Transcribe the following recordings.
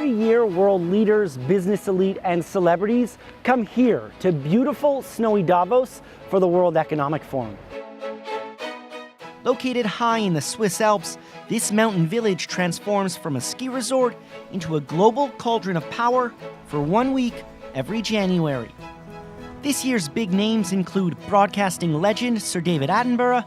Every year, world leaders, business elite, and celebrities come here to beautiful, snowy Davos for the World Economic Forum. Located high in the Swiss Alps, this mountain village transforms from a ski resort into a global cauldron of power for 1 week every January. This year's big names include broadcasting legend Sir David Attenborough,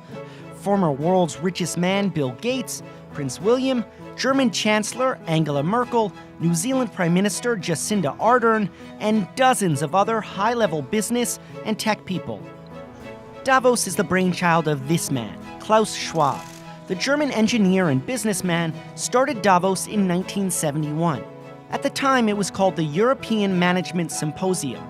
former world's richest man Bill Gates, Prince William, German Chancellor Angela Merkel, New Zealand Prime Minister Jacinda Ardern, and dozens of other high-level business and tech people. Davos is the brainchild of this man, Klaus Schwab. The German engineer and businessman started Davos in 1971. At the time, it was called the European Management Symposium.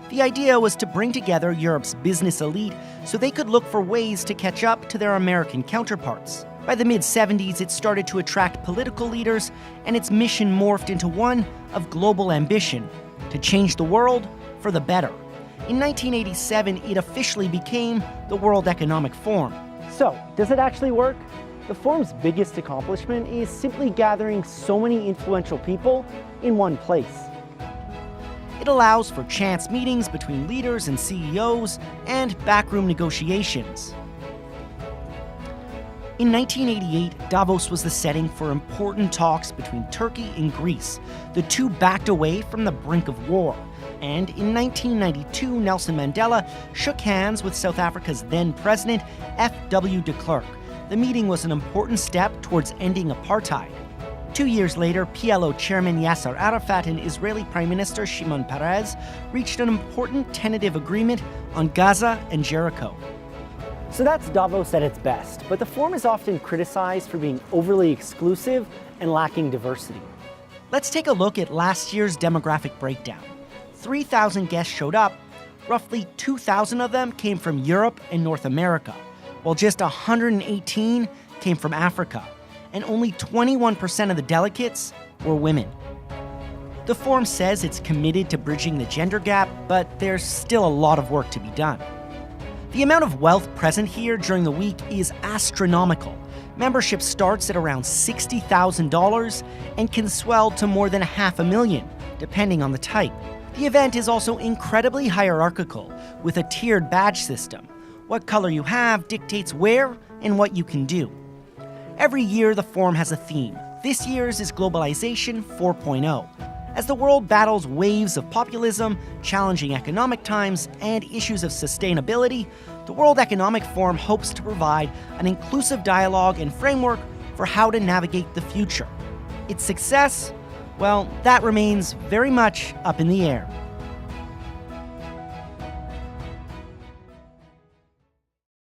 The idea was to bring together Europe's business elite so they could look for ways to catch up to their American counterparts. By the mid-70s, it started to attract political leaders, and its mission morphed into one of global ambition, to change the world for the better. In 1987, it officially became the World Economic Forum. So, does it actually work? The forum's biggest accomplishment is simply gathering so many influential people in one place. It allows for chance meetings between leaders and CEOs and backroom negotiations. In 1988, Davos was the setting for important talks between Turkey and Greece. The two backed away from the brink of war. And in 1992, Nelson Mandela shook hands with South Africa's then President FW de Klerk. The meeting was an important step towards ending apartheid. 2 years later, PLO Chairman Yasser Arafat and Israeli Prime Minister Shimon Peres reached an important tentative agreement on Gaza and Jericho. So that's Davos at its best, but the forum is often criticized for being overly exclusive and lacking diversity. Let's take a look at last year's demographic breakdown. 3,000 guests showed up. Roughly 2,000 of them came from Europe and North America, while just 118 came from Africa, and only 21% of the delegates were women. The forum says it's committed to bridging the gender gap, but there's still a lot of work to be done. The amount of wealth present here during the week is astronomical. Membership starts at around $60,000 and can swell to more than $500,000, depending on the type. The event is also incredibly hierarchical, with a tiered badge system. What color you have dictates where and what you can do. Every year, the forum has a theme. This year's is Globalization 4.0. As the world battles waves of populism, challenging economic times, and issues of sustainability, the World Economic Forum hopes to provide an inclusive dialogue and framework for how to navigate the future. Its success, well, that remains very much up in the air.